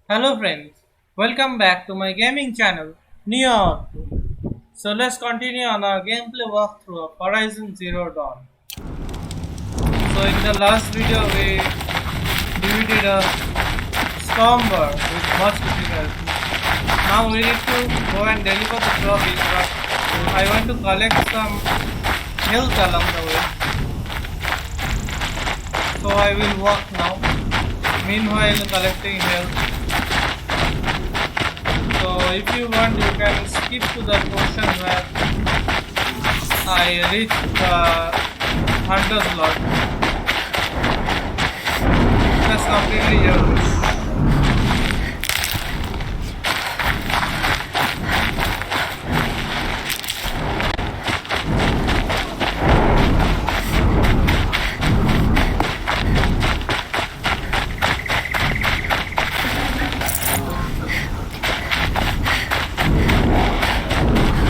Hello friends, welcome back to my gaming channel, Neon. So let's continue on our gameplay walkthrough of Horizon Zero Dawn. So in the last video we defeated a stormber with much difficulty. Now we need to go and deliver the trophies, but I want to collect some health along the way. So I will walk now. Meanwhile collecting health. So if you want, you can skip to the portion where I reach the hunter's lodge. That's completely your wish.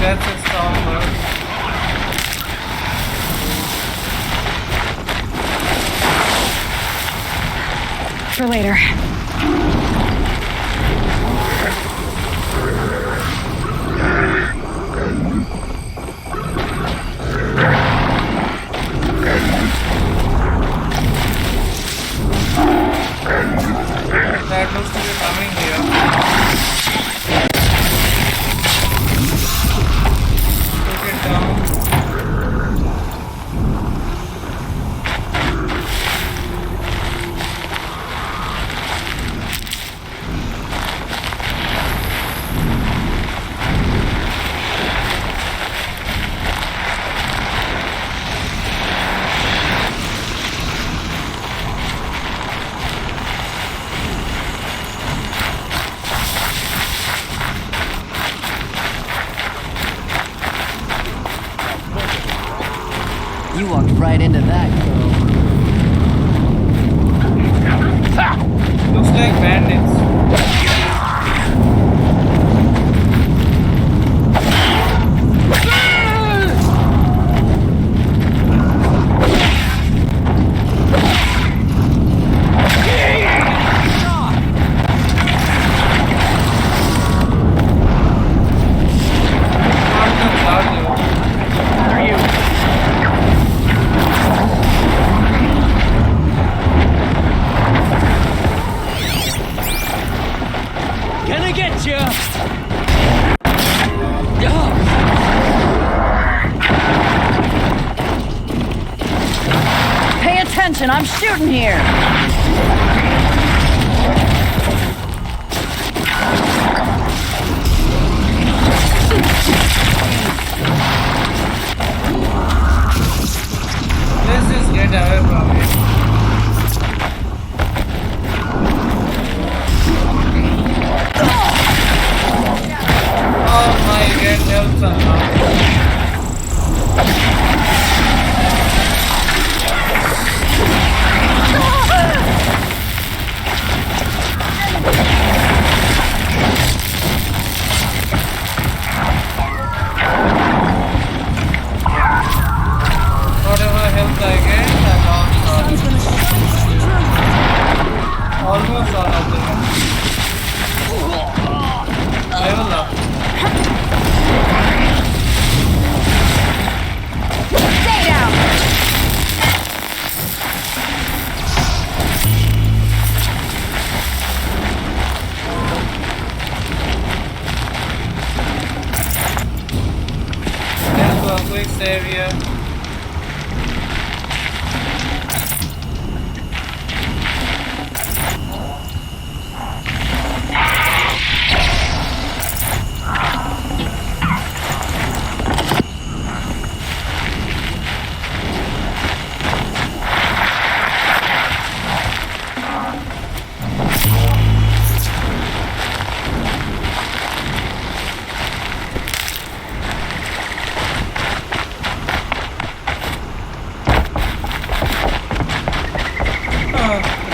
That's a storm. For later. That looks to be coming here. Took it down. You walked right into that, girl. Looks like bandits. Not the cloud, Are you? Gonna get you! Pay attention, I'm shooting here! Let's just get away from it. Oh my god, help somehow. Whatever help I get, I lost almost all of them. Level up. Stay down! Let's do a quick save here.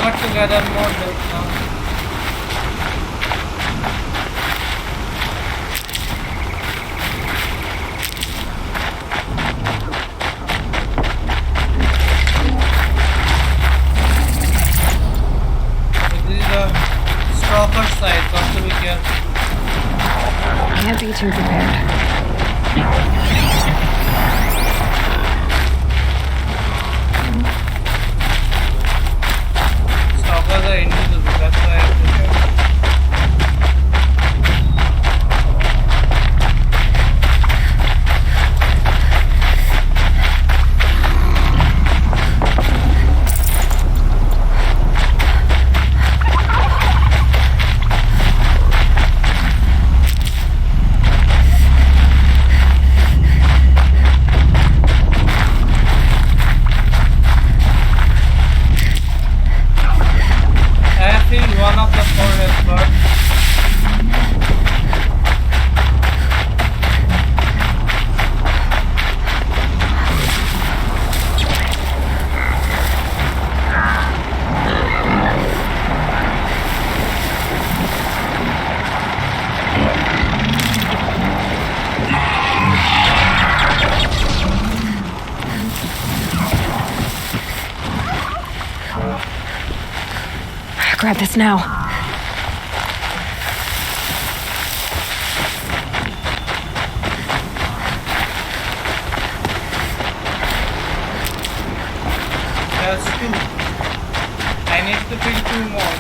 Got to gather more help now. This is a proper side, got to be careful. Can't be too prepared. Stalkers are invisible, that's why I have to be careful. I feel one of the four has burned. Grab this now. There's two. I need to kill two more.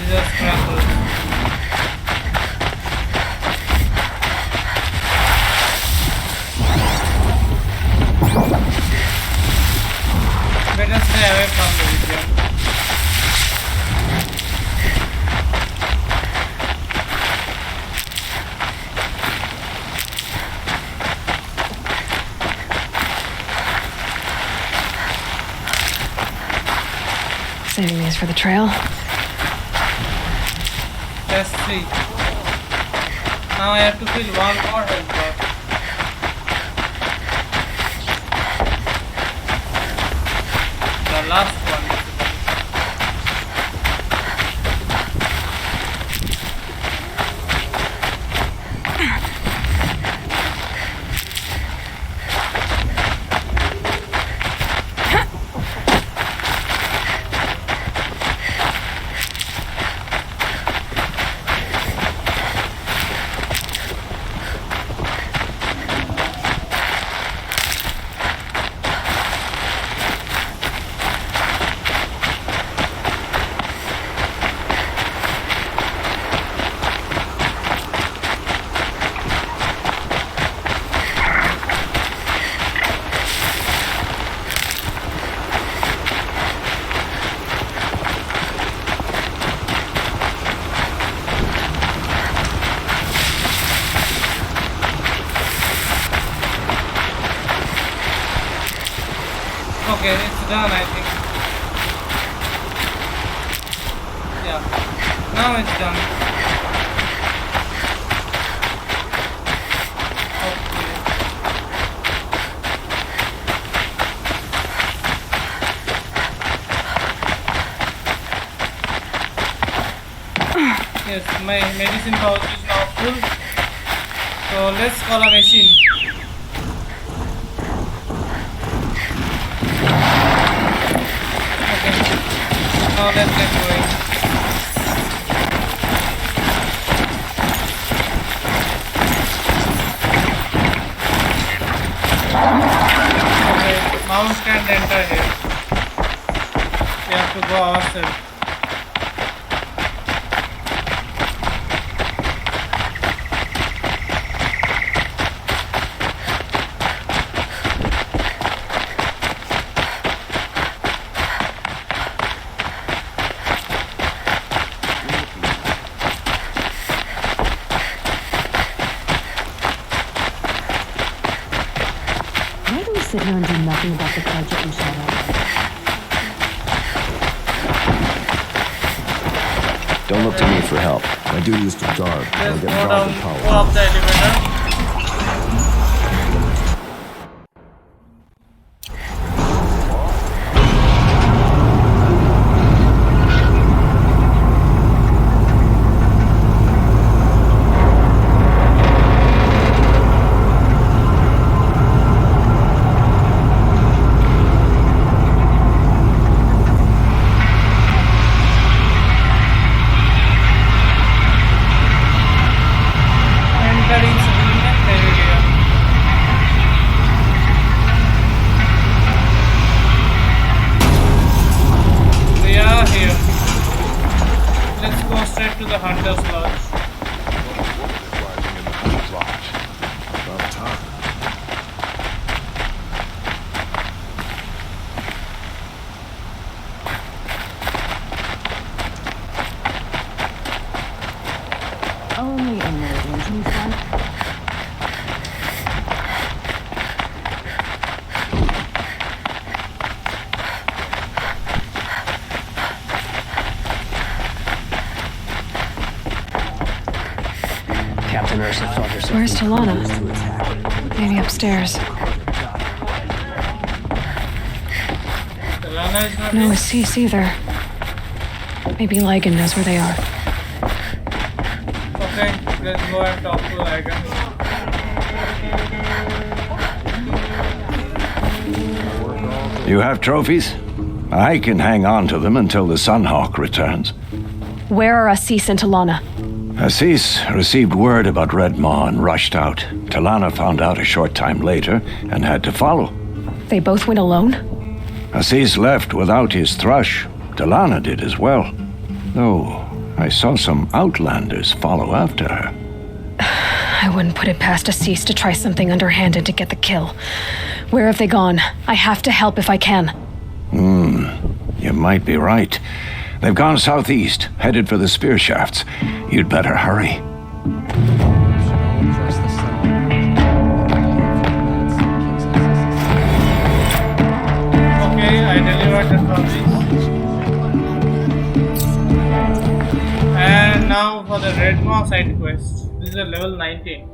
Jesus Christ. Better stay away from the region. Saving these for the trail. Let's see. Now I have to fill one more health bar. The last one. Okay, it's done, I think. Yeah, now it's done. Okay. Yes, my medicine pouch is now full. So let's call a machine. Now let's get going. Okay, mouse can't enter here. We have to go ourselves. sit here and do nothing about the budget and shadow. Don't look to me for help. My duty is to guard. I Let's don't get go involved down, in go politics. up the elevator. Entering civilian area. We are here. Let's go straight to the Hunter's Lodge. About time. Only emergency stuff. Captain Ursa thought herself. Where's Talana? to attack. Maybe upstairs. Talana is not No here. Assis either. Maybe Ligan knows where they are. Okay, let's go and talk to Agan. You have trophies? I can hang on to them until the Sunhawk returns. Where are Assis and Talana? Assis received word about Red Maw and rushed out. Talana found out a short time later and had to follow. They both went alone? Assis left without his thrush. Talana did as well. Though I saw some outlanders follow after her. I wouldn't put it past Assis to try something underhanded to get the kill. Where have they gone? I have to help if I can. You might be right. They've gone southeast, headed for the spear shafts. You'd better hurry. Across the sun. Okay, I delivered the trophies. And now for the Red Maw side quest. This is a level 19.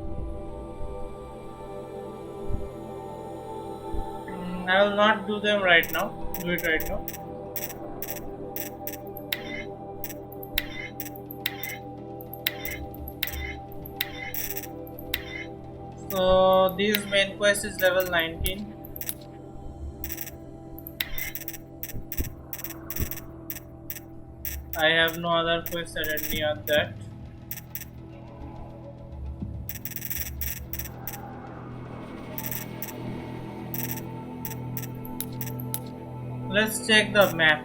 I will not do them right now. Do it right now. So this main quest is level 19. I have no other quest added near that. Let's check the map.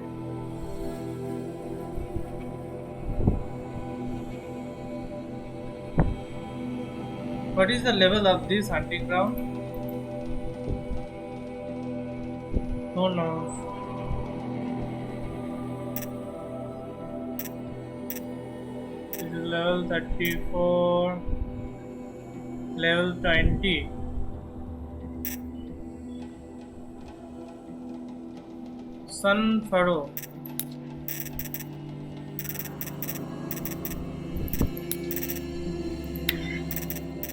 What is the level of this hunting ground? Who knows? This is level 34, level 20. Sun Furrow.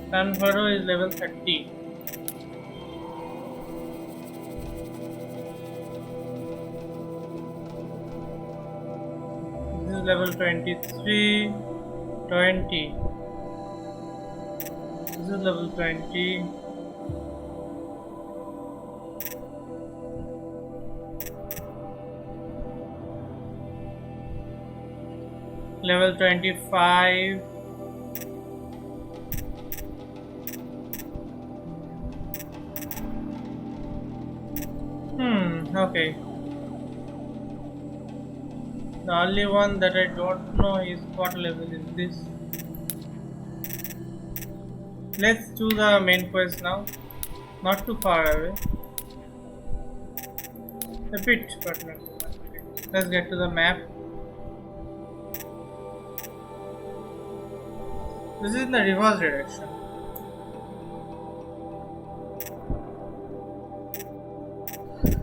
Sun Furrow is level 30. This is level 23, 20. This is level 20. Level 25. Okay. The only one that I don't know is what level is this. Let's do the main quest now. Not too far away. A bit, but not too much. Let's get to the map. This is in the reverse direction.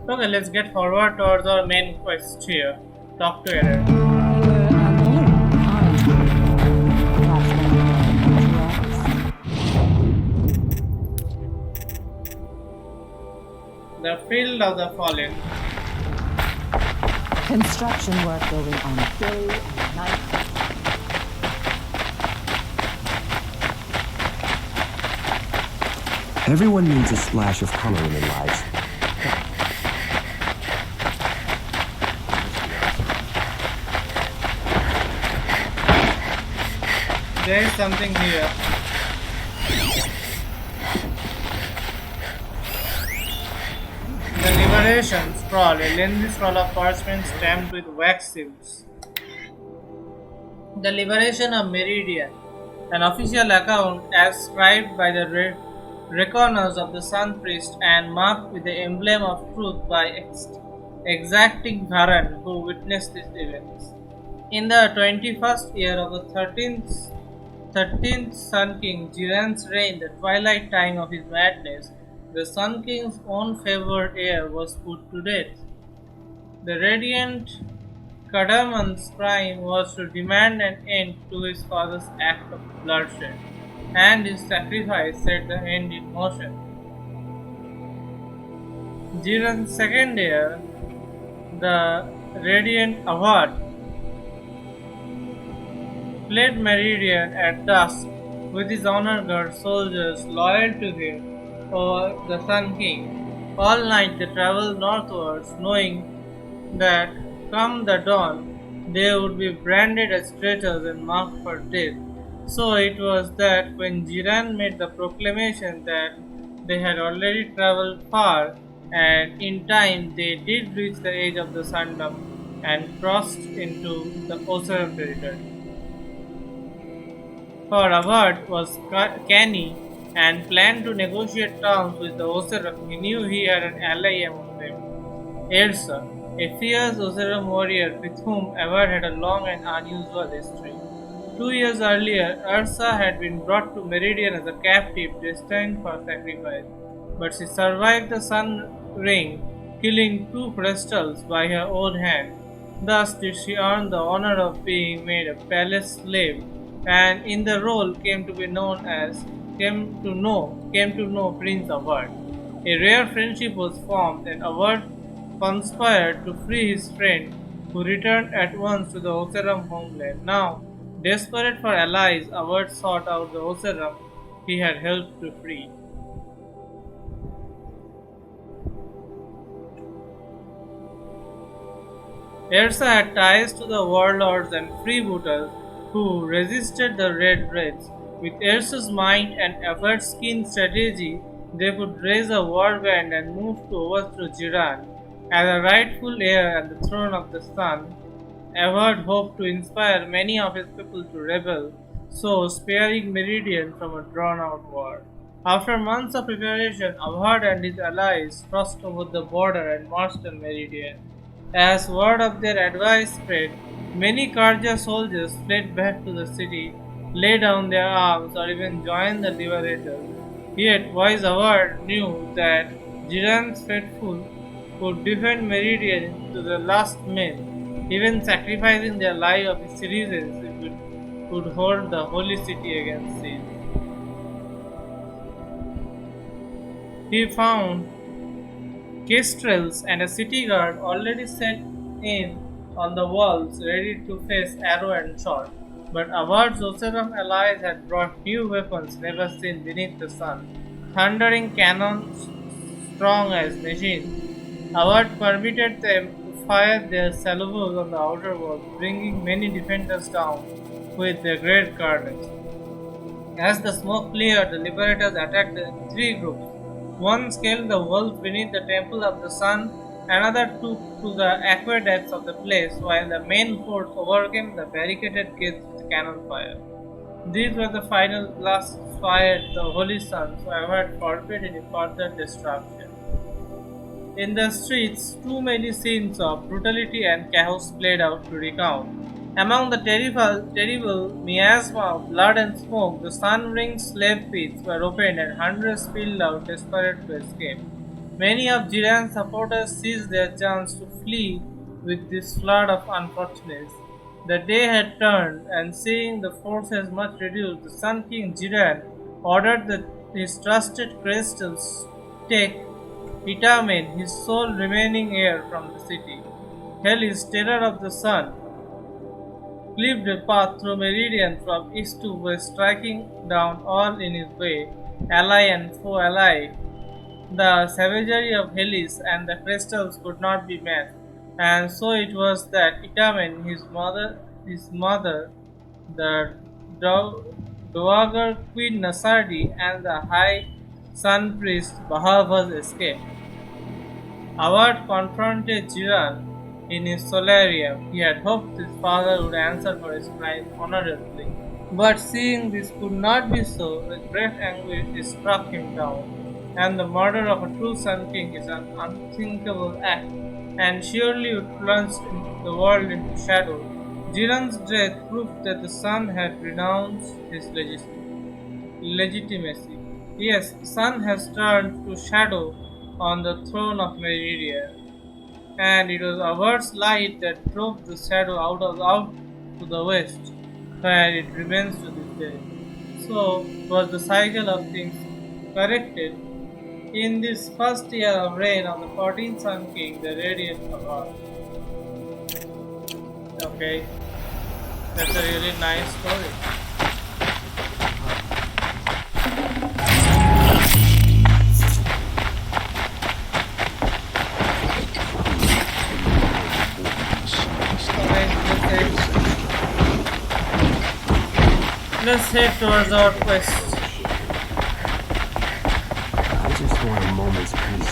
Okay, let's get forward towards our main quest here. Talk to Eder. The Field of the Fallen. Construction work going on day and night. Everyone needs a splash of color in their lives. There is something here. The Liberation Scroll, a lengthy scroll of parchment stamped with wax seals. The Liberation of Meridian, an official account ascribed by the reckoners of the Sun Priest and marked with the emblem of truth by exacting Varan who witnessed these events. In the 21st year of the 13th Sun King Jiran's reign, the twilight time of his madness, the Sun King's own favored heir was put to death. The radiant Kadaman's crime was to demand an end to his father's act of bloodshed, and his sacrifice set the end in motion. Jiran's second heir, the radiant Avad, fled Meridian at dusk with his honor guard soldiers loyal to him or the Sun King. All night they traveled northwards, knowing that come the dawn they would be branded as traitors and marked for death. So it was that when Jiran made the proclamation that they had already traveled far, and in time they did reach the edge of the Sundom and crossed into the Oseram territory. For Avad was canny and planned to negotiate terms with the Oseram. He knew he had an ally among them, Ersa, a fierce Oseram warrior with whom Avad had a long and unusual history. 2 years earlier, Ursa had been brought to Meridian as a captive destined for sacrifice, but she survived the Sun Ring, killing 2 crystals by her own hand. Thus did she earn the honor of being made a palace slave, and in the role came to know Prince Avad. A rare friendship was formed, and Avad conspired to free his friend, who returned at once to the Oseram homeland. Now, desperate for allies, Avad sought out the Oseram he had helped to free. Ersa had ties to the warlords and freebooters who resisted the Red Raids. With Ersa's might and Avad's keen strategy, they could raise a war band and move to overthrow Jiran. As a rightful heir at the throne of the Sun, Avad hoped to inspire many of his people to rebel, so sparing Meridian from a drawn-out war. After months of preparation, Avad and his allies crossed over the border and marched on Meridian. As word of their advice spread, many Karja soldiers fled back to the city, lay down their arms, or even joined the liberators. Yet wise Avad knew that Jiran's faithful would defend Meridian to the last man, even sacrificing their lives of his citizens if it could hold the holy city against siege. He found kestrels and a city guard already set in on the walls, ready to face arrow and sword. But Avad's Oseram allies had brought new weapons never seen beneath the sun, thundering cannons strong as machines. Avad permitted them to fire their salvos on the outer walls, bringing many defenders down with their great carnage. As the smoke cleared, the liberators attacked in 3 groups. One scaled the walls beneath the Temple of the Sun, another took to the aqueducts of the place, while the main force overcame the barricaded gates with cannon fire. These were the final blasts fired the Holy Sun, so Avad forbade any further destruction. In the streets, too many scenes of brutality and chaos played out to recount. Among the terrible miasma of blood and smoke, the Sun Ring's slave pits were opened and hundreds spilled out, desperate to escape. Many of Jiran's supporters seized their chance to flee with this flood of unfortunates. The day had turned, and seeing the forces much reduced, the Sun King Jiran ordered his trusted crystals take Itamen, his sole remaining heir, from the city. Hell is terror of the sun, cleaved a path through meridian from east to west, striking down all in his way, ally and foe alike. The savagery of Hellis and the crystals could not be met, and so it was that Itamen, his mother, the dowager Queen Nasardi, and the high sun priest Bahavas escaped. Avad confronted Jiran in his solarium. He had hoped his father would answer for his crime honorably. But seeing this could not be so, with great anguish he struck him down. And the murder of a true Sun King is an unthinkable act, and surely would plunge the world into shadow. Jiran's death proved that the sun had renounced his legitimacy. Yes, the sun has turned to shadow on the throne of Meridian, and it was Avard's light that drove the shadow out to the west, where it remains to this day. So was the cycle of things corrected. In this first year of reign of the 14th Sun King, the radiant Avad. Okay, that's a really nice story. Let's head towards our quest. I just want a moment's peace.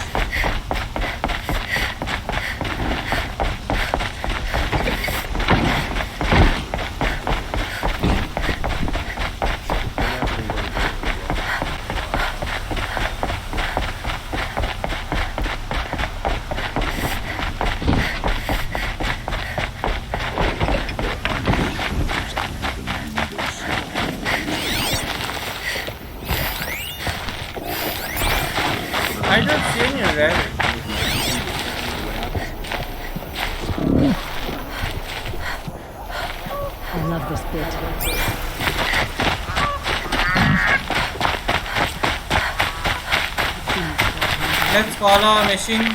I don't see any rabbit. I love this bit. Let's call our machine.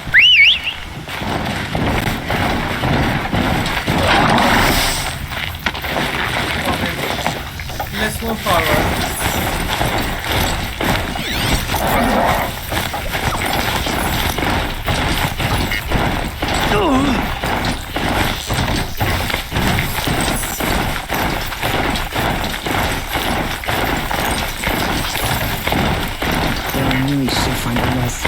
Let's move forward. I really should find a rest.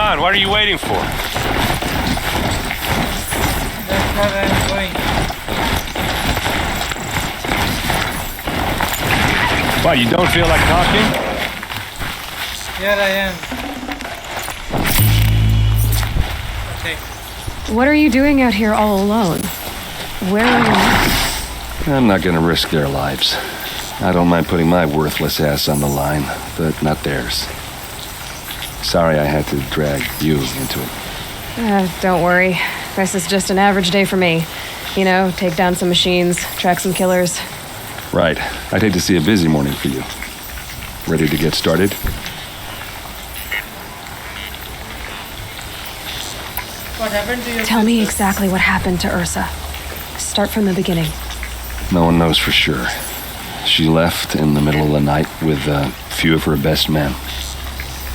on? What are you waiting for? That's where I'm going. What, you don't feel like talking? Here I am. Okay. What are you doing out here all alone? Where are you now? I'm not gonna risk their lives. I don't mind putting my worthless ass on the line, but not theirs. Sorry I had to drag you into it. Don't worry. This is just an average day for me. You know, take down some machines, track some killers. Right. I'd hate to see a busy morning for you. Ready to get started? What happened to your Tell me sister? exactly what happened to Ursa. Start from the beginning. No one knows for sure. She left in the middle of the night with a few of her best men.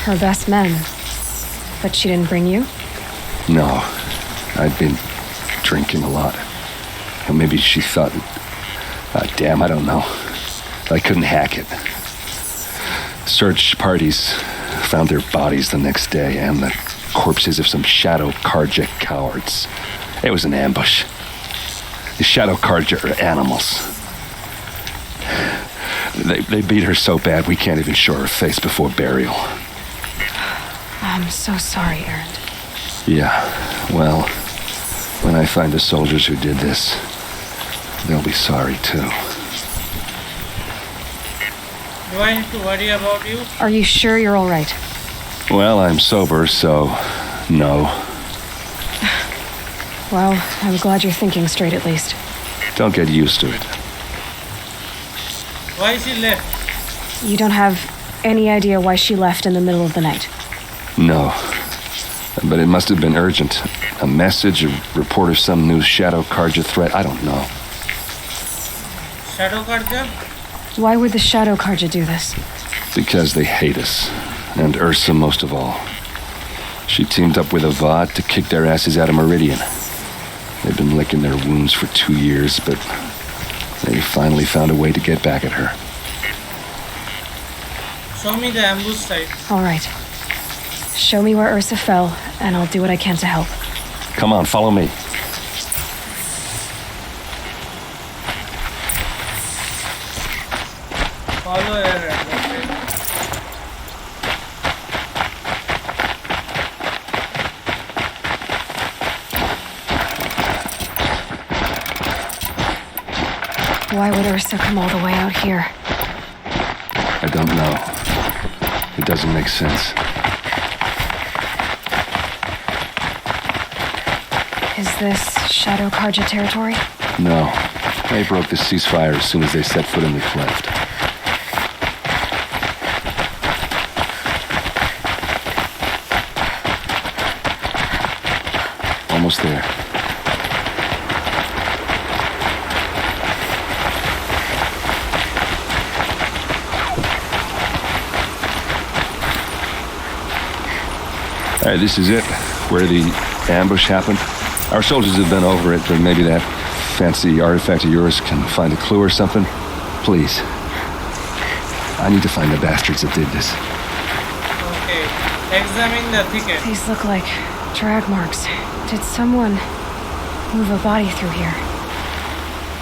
Her best men. But she didn't bring you? No, I'd been drinking a lot. Or maybe she thought... damn, I don't know. I couldn't hack it. Search parties found their bodies the next day and the corpses of some Shadow Karja cowards. It was an ambush. The Shadow Karja are animals. They beat her so bad we can't even show her face before burial. I'm so sorry, Erend. Yeah, well, when I find the soldiers who did this, they'll be sorry too. Do I need to worry about you? Are you sure you're all right? Well, I'm sober, so no. Well, I'm glad you're thinking straight at least. Don't get used to it. Why she left? You don't have any idea why she left in the middle of the night? No. But it must have been urgent. A message, a report of some new Shadow Karja threat, I don't know. Shadow Karja? Why would the Shadow Karja do this? Because they hate us. And Ursa most of all. She teamed up with Avad to kick their asses out of Meridian. They've been licking their wounds for 2 years, but they finally found a way to get back at her. Show me the ambush site. All right. Show me where Ursa fell, and I'll do what I can to help. Come on, follow me. Follow her. Okay. Why would Ursa come all the way out here? I don't know. It doesn't make sense. Is this Shadow Karja territory? No. They broke the ceasefire as soon as they set foot in the cleft. Almost there. All right, this is it, where the ambush happened. Our soldiers have been over it, but maybe that fancy artifact of yours can find a clue or something. Please. I need to find the bastards that did this. Okay. Examine the thicket. These look like drag marks. Did someone move a body through here?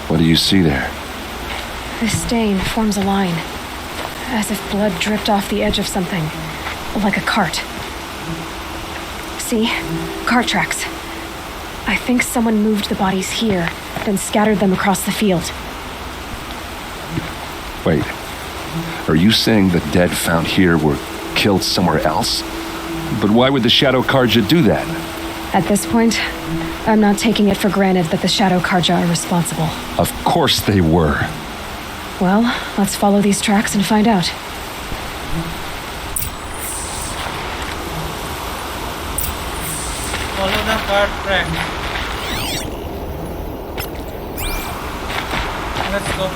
What do you see there? This stain forms a line, as if blood dripped off the edge of something, like a cart. See? Cart tracks. I think someone moved the bodies here, then scattered them across the field. Wait. Are you saying the dead found here were killed somewhere else? But why would the Shadow Karja do that? At this point, I'm not taking it for granted that the Shadow Karja are responsible. Of course they were. Well, let's follow these tracks and find out. Follow the cart track. Let's go.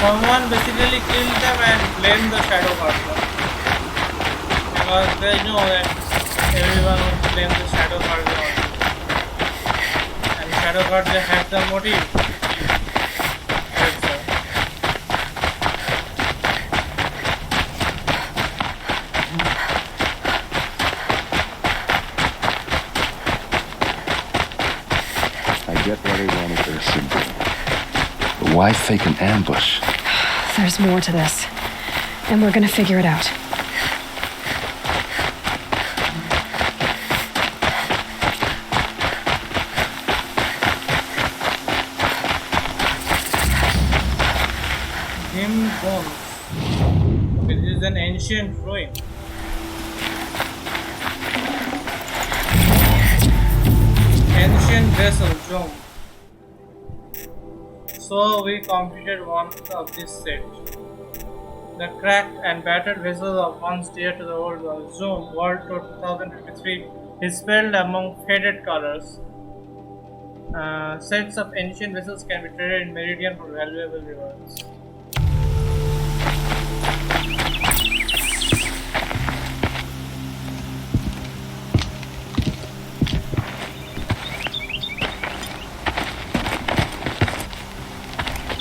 Someone basically killed them and blamed the Shadow Karja. Because they know that everyone would blame the Shadow Karja. And Shadow Guardia have the motive. Yes, sir. I get why they wanted their symbol. But why fake an ambush? There's more to this. And we're gonna figure it out. Him bones. Okay, this is an ancient ruin. Ancient vessel, Jom. So we completed one of this set. The cracked and battered vessel of once dear to the old Zoom World Tour 2023 is spelled among faded colors. Sets of ancient vessels can be traded in Meridian for valuable rewards.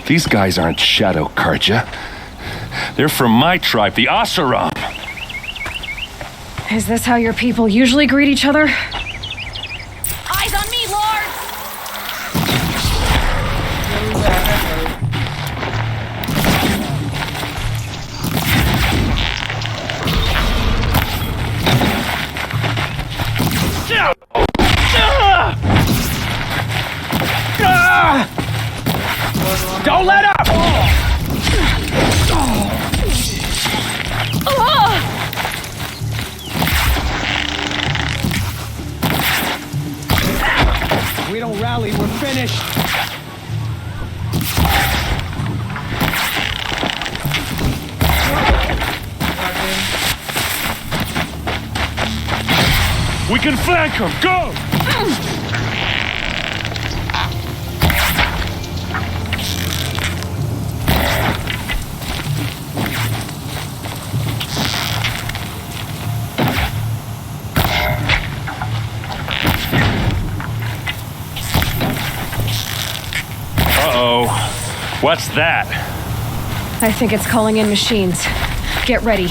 These guys aren't Shadow Karja. They're from my tribe, the Asaram. Is this how your people usually greet each other? Eyes on me, Lord! Don't let up! If we don't rally, we're finished. We can flank them! Go! Uh-oh. What's that? I think it's calling in machines. Get ready.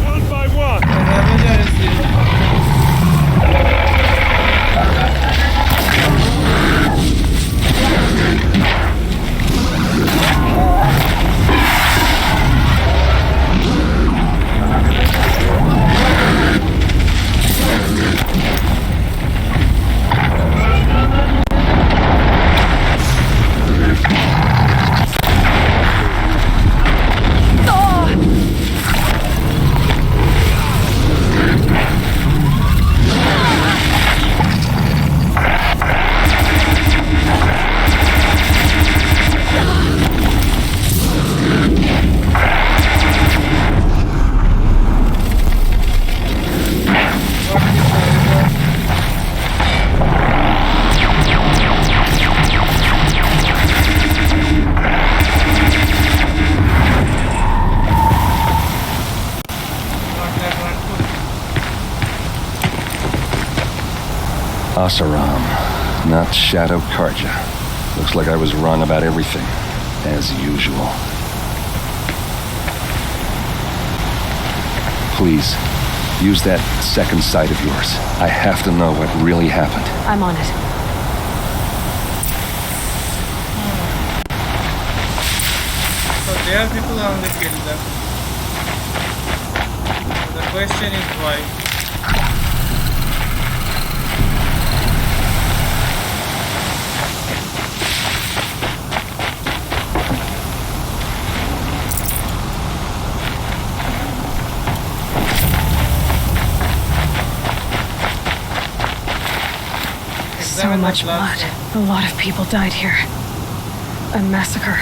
One by one. Asaram, not Shadow Karja. Looks like I was wrong about everything, as usual. Please, use that second sight of yours. I have to know what really happened. I'm on it. So there are people on the kill them. The question is why. So much blood. A lot of people died here. A massacre.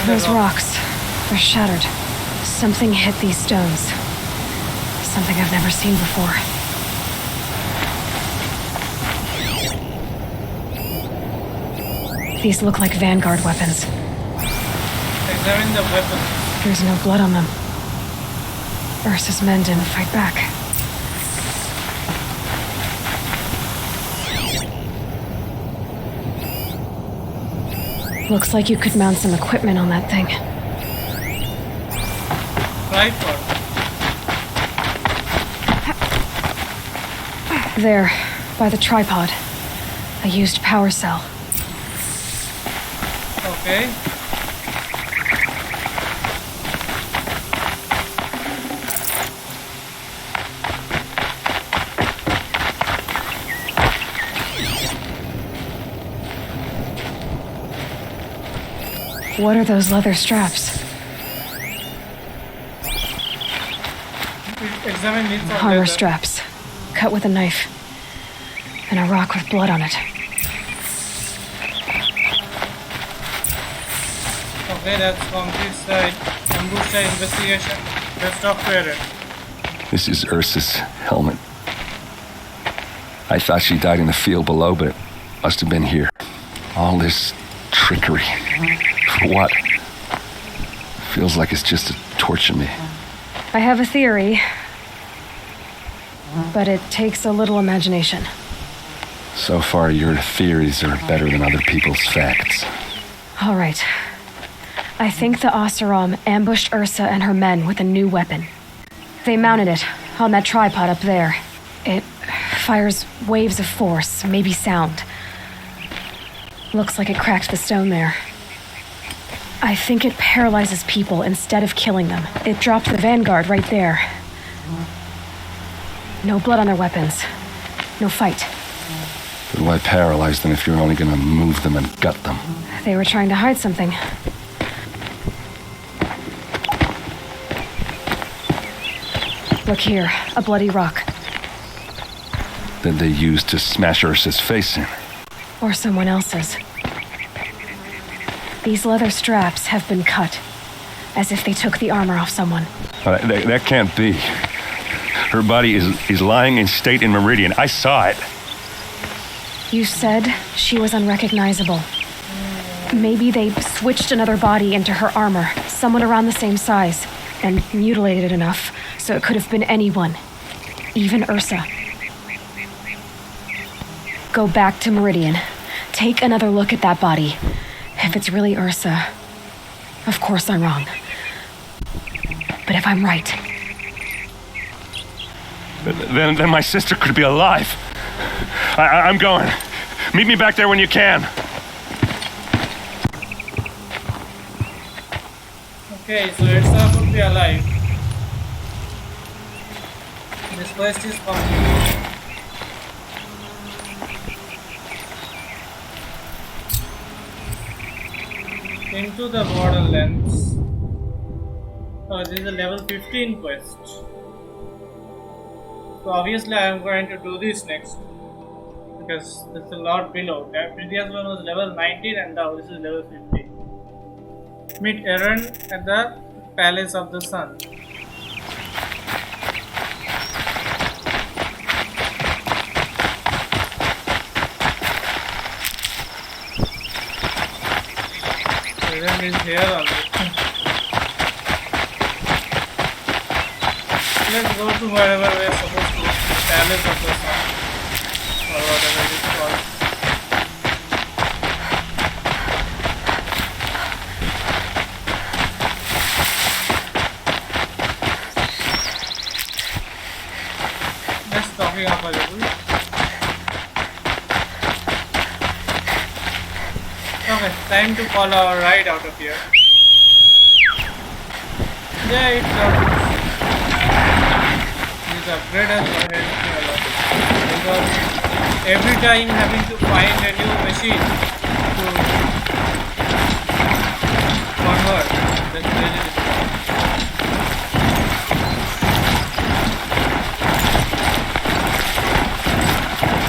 Those rocks, they're shattered. Something hit these stones. Something I've never seen before. These look like Vanguard weapons. Examine the weapon. There's no blood on them. Ursa's men didn't fight back. Looks like you could mount some equipment on that thing. Tripod. There, by the tripod. A used power cell. Okay. What are those leather straps? Examine needs of Armor leather. straps. Cut with a knife. And a rock with blood on it. Okay, that's concrete side. Ambush side investigation. Let's talk to it. This is Ursa's helmet. I thought she died in the field below, but it must have been here. All this trickery. For what? Feels like it's just to torture me. I have a theory. But it takes a little imagination. So far, your theories are better than other people's facts. All right. I think the Oseram ambushed Ursa and her men with a new weapon. They mounted it on that tripod up there. It fires waves of force, maybe sound. Looks like it cracked the stone there. I think it paralyzes people instead of killing them. It dropped the Vanguard right there. No blood on their weapons. No fight. But why paralyze them if you're only gonna move them and gut them? They were trying to hide something. Look here, a bloody rock. That they used to smash Ursa's face in. Or someone else's. These leather straps have been cut, as if they took the armor off someone. That can't be. Her body is lying in state in Meridian. I saw it. You said she was unrecognizable. Maybe they switched another body into her armor, someone around the same size, and mutilated it enough so it could have been anyone, even Ursa. Go back to Meridian. Take another look at that body. If it's really Ursa, of course I'm wrong. But if I'm right, Then my sister could be alive. I'm going. Meet me back there when you can. Okay, so Ursa could be alive. This quest is complete. Into the borderlands. Oh, this is a level 15 quest. So obviously I am going to do this next. Because it's a lot below. The previous one was level 19 and now this is level 15. Meet Eren at the Palace of the Sun. Eren is here only. Let's go to wherever we are supposed to. Palace of the Sun. Or whatever it is called. Just talking up a little. Okay, time to call our ride out of here. Yeah, it's these upgrades are helping a lot. Because every time having to find a new machine to convert, that's really difficult.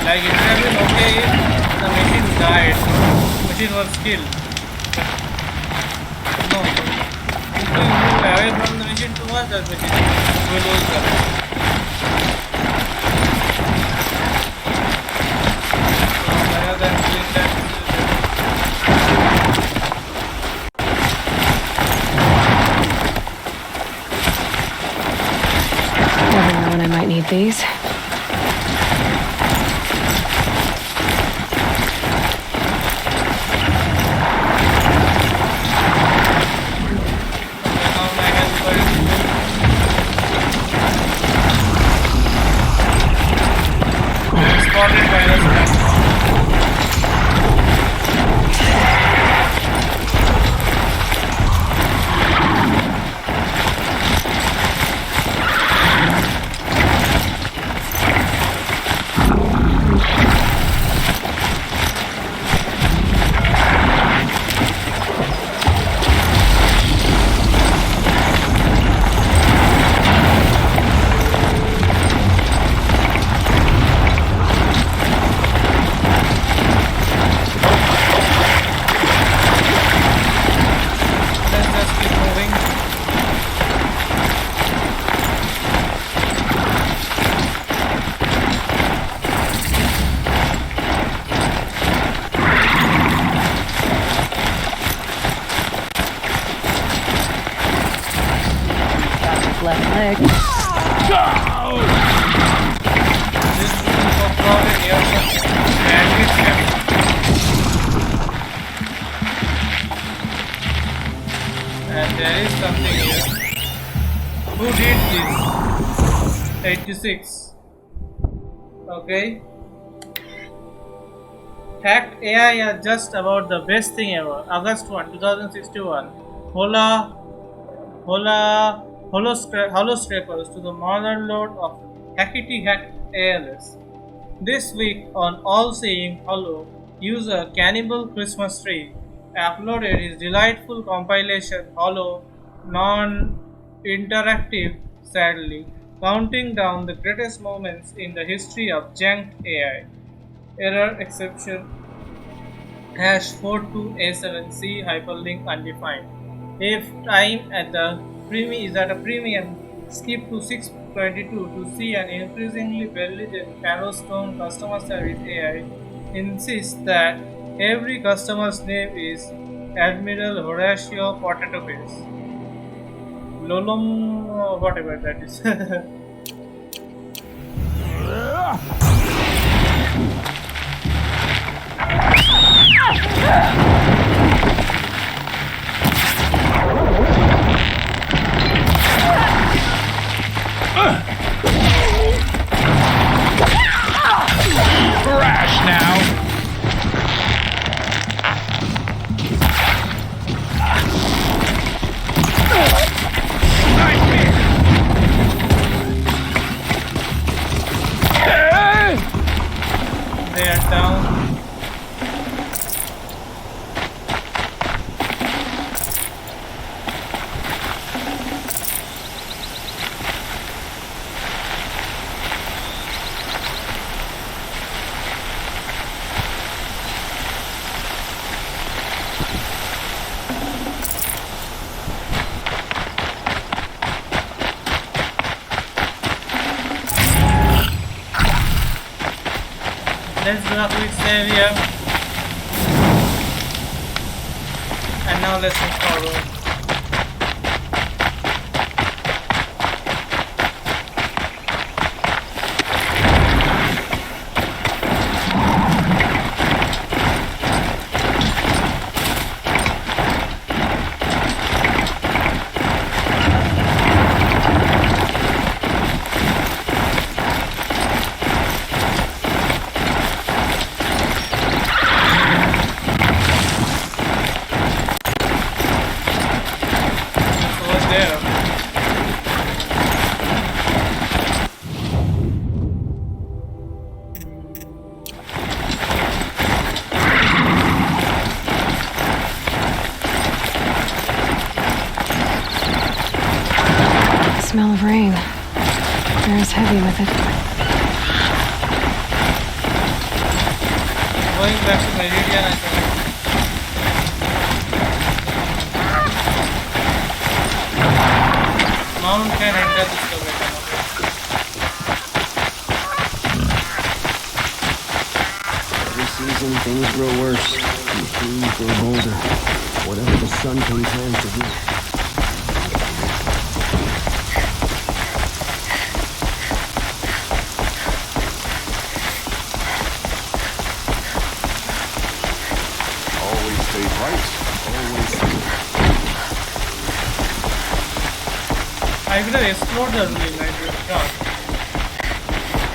Like it would have been okay if the machine died, machine was killed. But no, if you move away from the machine towards that machine, will lose the rather than doing that, need these. Spotted by the Left leg. this room for crowded years of bandit camp. And there is something here. Who did this? 86. Okay. Hacked AI are just about the best thing ever. August 1, 2061. Hollow scrapers to the motherlode of Hackety Hack ALS. This week on All Seeing Hollow, user Cannibal Christmas Tree uploaded his delightful compilation Hollow non-interactive, sadly, counting down the greatest moments in the history of janked AI. Error exception #42A7C hyperlink undefined. If time at the is at a premium, skip to 622 to see an increasingly belligerent Arrowstone customer service AI insists that every customer's name is Admiral Horatio Potato Face. Lolom, whatever that is. Crash now! They are down. Let's do a quick save here. And now let's move forward. Smell of rain. Air is heavy with it. Going back to Meridian, I think. Mount can enter this location. Every season, things grow worse. And trees grow bolder. Whatever the sun comes hands to do. I would have explored the ruin. I did not.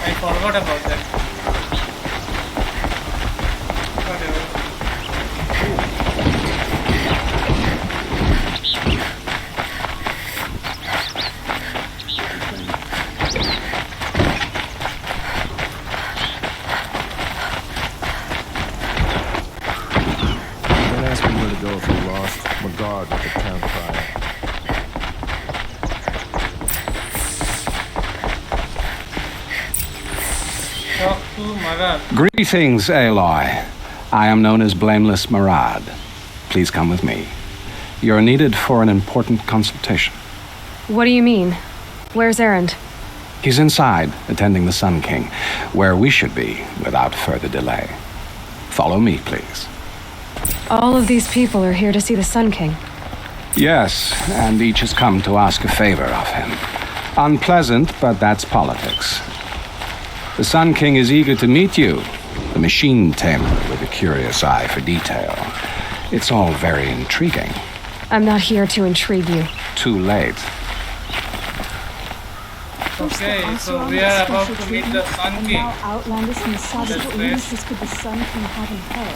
I forgot about that. Whatever. Don't ask me where to go if you're lost. Regard with the town crier. Talk to Marad. Greetings, Aloy. I am known as Blameless Marad. Please come with me. You're needed for an important consultation. What do you mean? Where's Erend? He's inside, attending the Sun King, where we should be without further delay. Follow me, please. All of these people are here to see the Sun King. Yes, and each has come to ask a favor of him. Unpleasant, but that's politics. The Sun King is eager to meet you, the machine tamer with a curious eye for detail. It's all very intriguing. I'm not here to intrigue you. Too late. Okay, so we are about to meet the Sun King. Outlanders from the shadow. That's What great. uses could the Sun King have in her?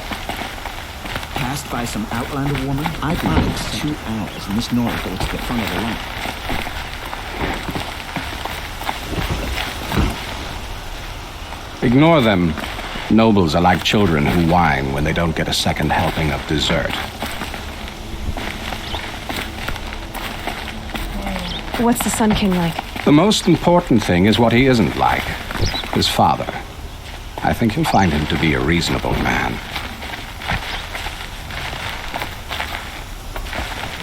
Passed by some Outlander woman? I believe it's 2 hours, and Miss Nora goes to the front of the line. Ignore them. Nobles are like children who whine when they don't get a second helping of dessert. What's the Sun King like? The most important thing is what he isn't like. His father. I think you'll find him to be a reasonable man.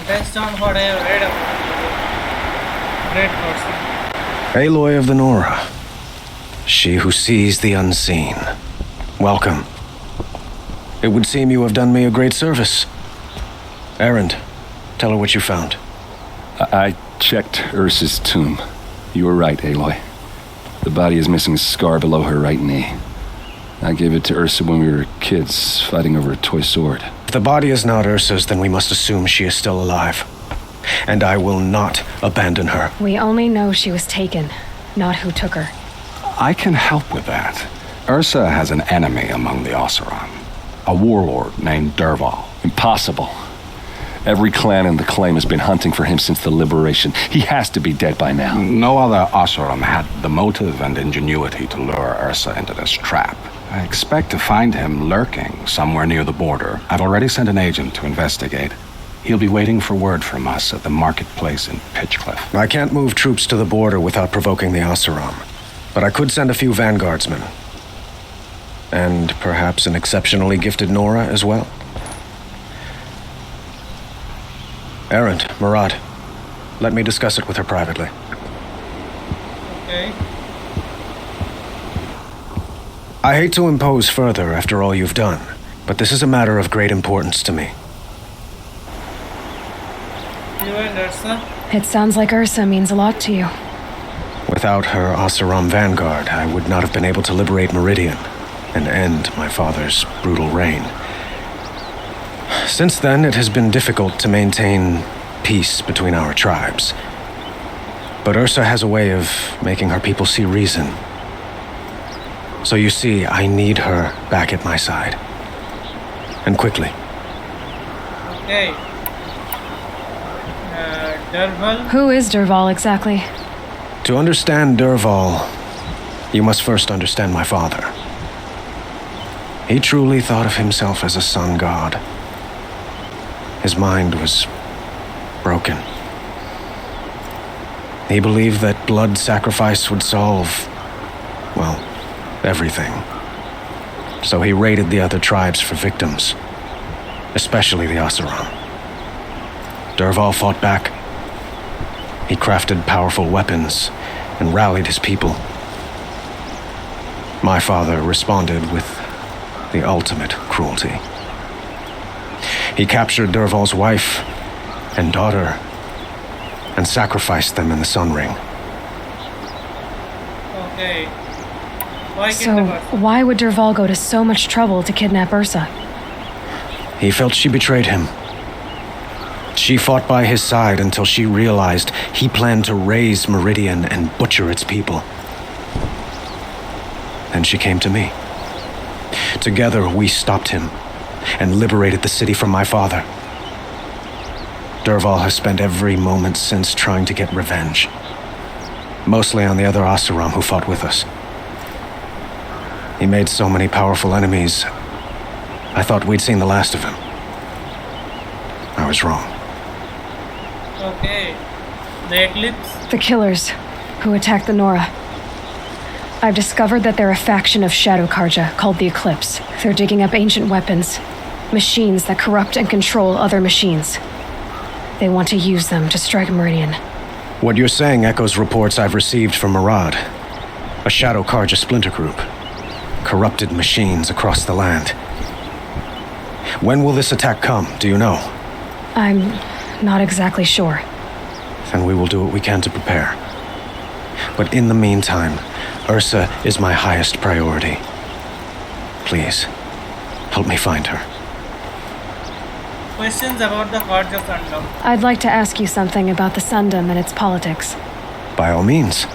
Based on what I have read about great person. Aloy of the Nora. She who sees the unseen. Welcome. It would seem you have done me a great service. Erend, tell her what you found. I checked Ursa's tomb. You were right, Aloy. The body is missing a scar below her right knee. I gave it to Ursa when we were kids, fighting over a toy sword. If the body is not Ursa's, then we must assume she is still alive. And I will not abandon her. We only know she was taken, not who took her. I can help with that. Ursa has an enemy among the Oseram. A warlord named Derval. Impossible. Every clan in the claim has been hunting for him since the liberation. He has to be dead by now. No other Oseram had the motive and ingenuity to lure Ursa into this trap. I expect to find him lurking somewhere near the border. I've already sent an agent to investigate. He'll be waiting for word from us at the marketplace in Pitchcliff. I can't move troops to the border without provoking the Oseram. But I could send a few vanguardsmen. And perhaps an exceptionally gifted Nora as well. Erend, Marad, let me discuss it with her privately. Okay. I hate to impose further after all you've done, but this is a matter of great importance to me. You and Ursa? It sounds like Ursa means a lot to you. Without her Oseram vanguard, I would not have been able to liberate Meridian and end my father's brutal reign. Since then, it has been difficult to maintain peace between our tribes. But Ursa has a way of making her people see reason. So you see, I need her back at my side. And quickly. Okay. Derval? Who is Derval exactly? To understand Derval, you must first understand my father. He truly thought of himself as a sun god. His mind was broken. He believed that blood sacrifice would solve, well, everything. So he raided the other tribes for victims, especially the Oseram. Derval fought back. He crafted powerful weapons and rallied his people. My father responded with the ultimate cruelty. He captured Derval's wife and daughter and sacrificed them in the Sun Ring. Okay. Why So, kidnap Ursa? why would Derval go to so much trouble to kidnap Ursa? He felt she betrayed him. She fought by his side until she realized he planned to raise Meridian and butcher its people. Then she came to me. Together, we stopped him and liberated the city from my father. Dervahl has spent every moment since trying to get revenge. Mostly on the other Oseram who fought with us. He made so many powerful enemies, I thought we'd seen the last of him. I was wrong. Okay. The Eclipse. The killers who attacked the Nora. I've discovered that they're a faction of Shadow Karja called the Eclipse. They're digging up ancient weapons, machines that corrupt and control other machines. They want to use them to strike Meridian. What you're saying echoes reports I've received from Murad, a Shadow Karja splinter group. Corrupted machines across the land. When will this attack come, do you know? I'm not exactly sure. Then we will do what we can to prepare. But in the meantime, Ursa is my highest priority. Please, help me find her. Questions about the Karja Sundom. I'd like to ask you something about the Sundom and its politics. By all means.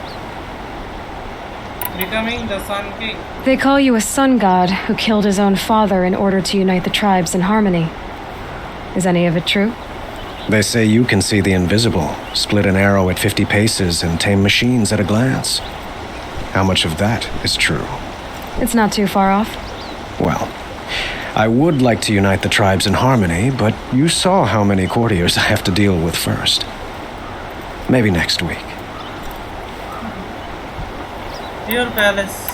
Becoming the Sun King. They call you a sun god who killed his own father in order to unite the tribes in harmony. Is any of it true? They say you can see the invisible, split an arrow at 50 paces, and tame machines at a glance. How much of that is true? It's not too far off. Well, I would like to unite the tribes in harmony, but you saw how many courtiers I have to deal with first. Maybe next week. Your palace.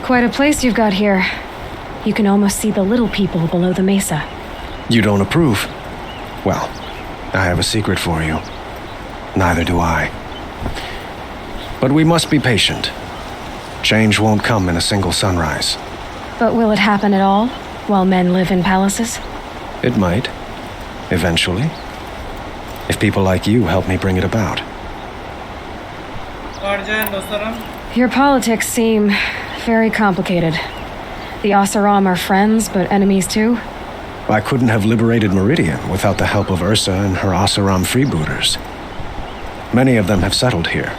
Quite a place you've got here. You can almost see the little people below the mesa. You don't approve? Well, I have a secret for you. Neither do I. But we must be patient. Change won't come in a single sunrise. But will it happen at all, while men live in palaces? It might. Eventually. If people like you help me bring it about. Karja and Oseram. Your politics seem very complicated. The Oseram are friends, but enemies too? I couldn't have liberated Meridian without the help of Ursa and her Oseram freebooters. Many of them have settled here.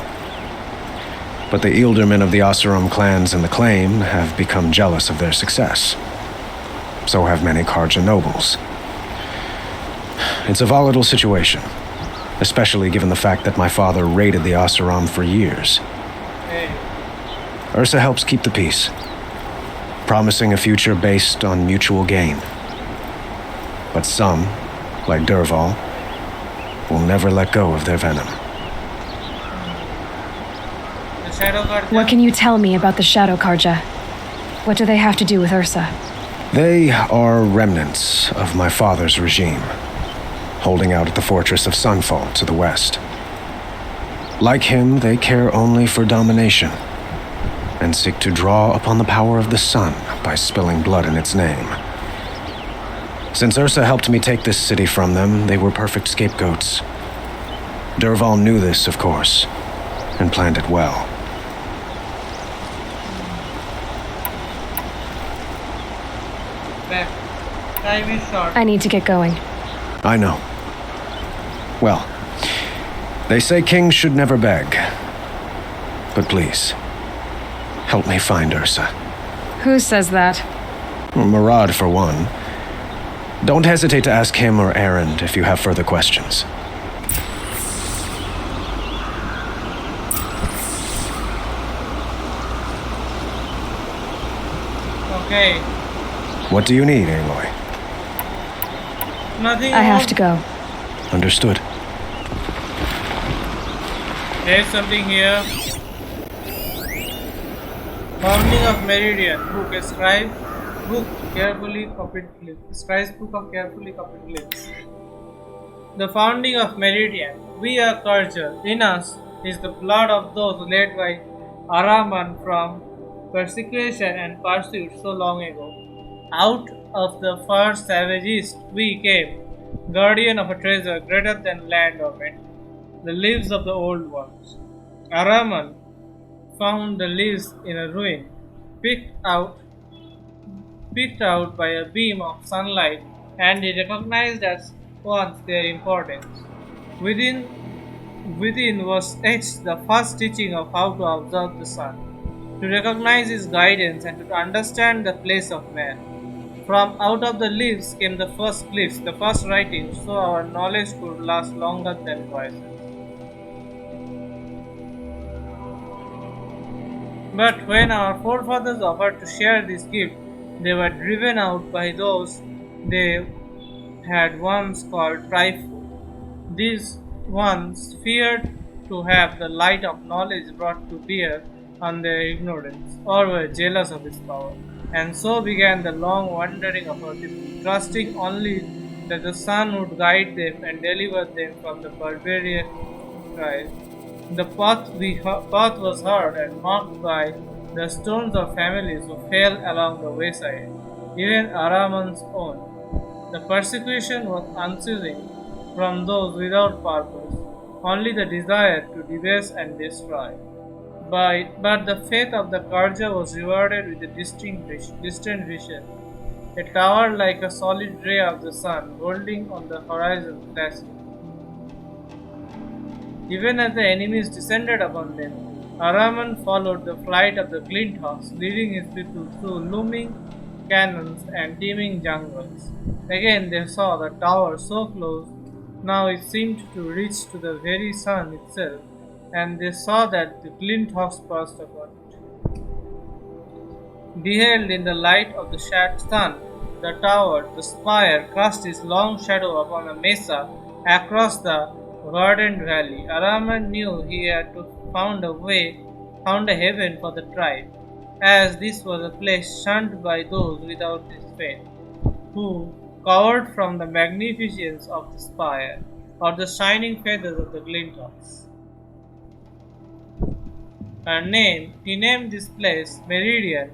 But the Ealdormen of the Oseram clans in the Claim have become jealous of their success. So have many Karja nobles. It's a volatile situation, especially given the fact that my father raided the Oseram for years. Hey. Ursa helps keep the peace, promising a future based on mutual gain. But some, like Dervahl, will never let go of their venom. The Shadow Karja. What can you tell me about the Shadow Karja? What do they have to do with Ursa? They are remnants of my father's regime, holding out at the fortress of Sunfall to the west. Like him, they care only for domination, and seek to draw upon the power of the sun by spilling blood in its name. Since Ursa helped me take this city from them, they were perfect scapegoats. Dervahl knew this, of course, and planned it well. Back. Time is short. I need to get going. I know. Well, they say kings should never beg. But please, help me find Ursa. Who says that? Murad, for one. Don't hesitate to ask him or Erend if you have further questions. Okay. What do you need, Aloy? Nothing. I have to go. Understood. There's something here. Founding of Meridian. Book. Scribe. Book. Carefully copied clips. Scribe's book of carefully copied clips. The founding of Meridian. We are Karja. In us is the blood of those led by Araman from persecution and pursuit so long ago. Out of the far savage east we came, guardian of a treasure greater than land of it, the leaves of the old ones. Araman found the leaves in a ruin, picked out by a beam of sunlight, and he recognized as once their importance. Within Within was etched the first teaching of how to observe the sun, to recognize his guidance and to understand the place of man. From out of the leaves came the first cliffs, the first writings, so our knowledge could last longer than voices. But when our forefathers offered to share this gift, they were driven out by those they had once called trifle. These ones feared to have the light of knowledge brought to bear on their ignorance, or were jealous of its power. And so began the long wandering of our people, trusting only that the sun would guide them and deliver them from the barbarian tribes. The path was hard and marked by the stones of families who fell along the wayside, even Araman's own. The persecution was unceasing from those without purpose, only the desire to debase and destroy. But the faith of the Karja was rewarded with a distant vision, a tower like a solid ray of the sun holding on the horizon flashing. Even as the enemies descended upon them, Araman followed the flight of the Glinthawks, leading his people through looming canyons and teeming jungles. Again they saw the tower so close, now it seemed to reach to the very sun itself, and they saw that the Glinthawks passed upon it. Beheld in the light of the sun, the tower, the spire, cast its long shadow upon a mesa across the verdant valley. Araman knew he had to found a heaven for the tribe, as this was a place shunned by those without his faith, who cowered from the magnificence of the spire or the shining feathers of the Glinthawks. He named this place Meridian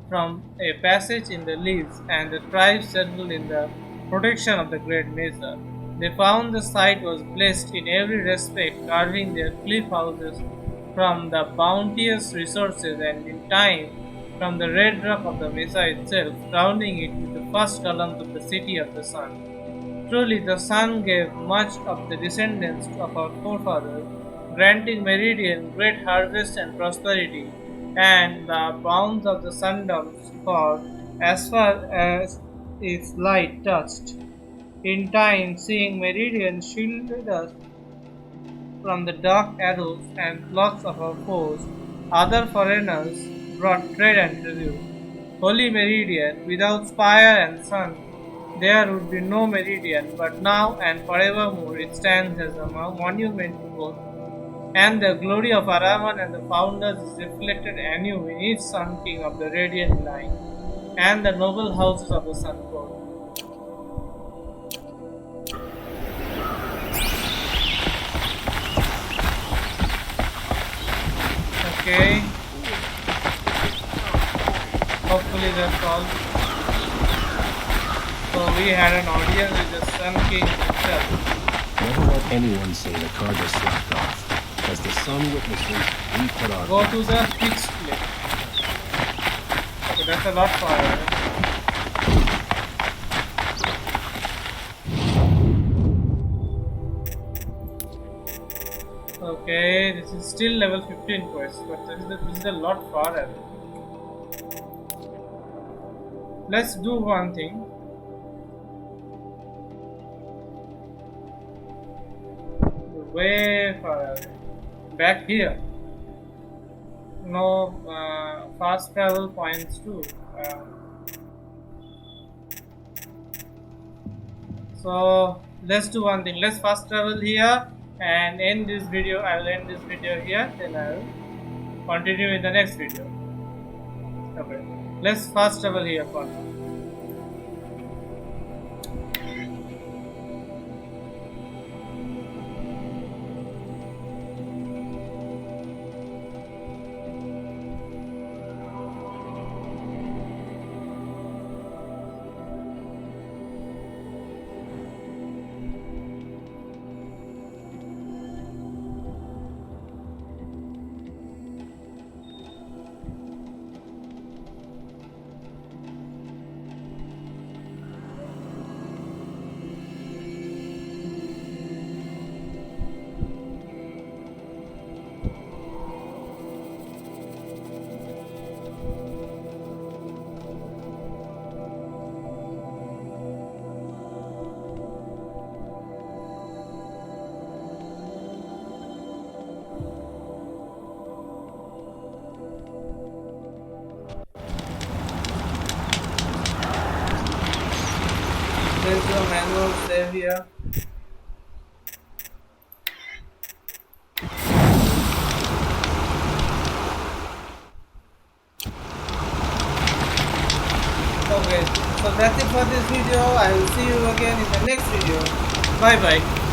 from a passage in the leaves, and the tribe settled in the protection of the great mesa. They found the site was blessed in every respect, carving their cliff houses from the bounteous resources, and in time from the red rock of the mesa itself, crowning it with the first columns of the city of the sun. Truly, the sun gave much of the descendants of our forefathers, granting Meridian great harvest and prosperity, and the bounds of the sundown for as far as its light touched. In time, seeing Meridian shielded us from the dark arrows and plots of our foes, other foreigners brought trade and tribute. Holy Meridian, without spire and sun, there would be no Meridian, but now and forevermore it stands as a monument to both. And the glory of Araman and the founders is reflected anew in each Sun King of the radiant line, and the noble houses of the Sun Court. Okay. Hopefully that's all. So we had an audience with the Sun King himself. Never let anyone say the Karja slacked off. As the sun witnesses, we put our... Go to the fixed place. Okay, that's a lot farther. Okay, this is still level 15 quest, but this is a lot farther. Let's do one thing. Way far away. Back here. No fast travel points too. So let's do one thing. Let's fast travel here and end this video. I will end this video here. Then I will continue in the next video. Okay. Let's fast travel here for now. there's a manual save here. Okay, so that's it for this video. I will see you again in the next video. Bye bye.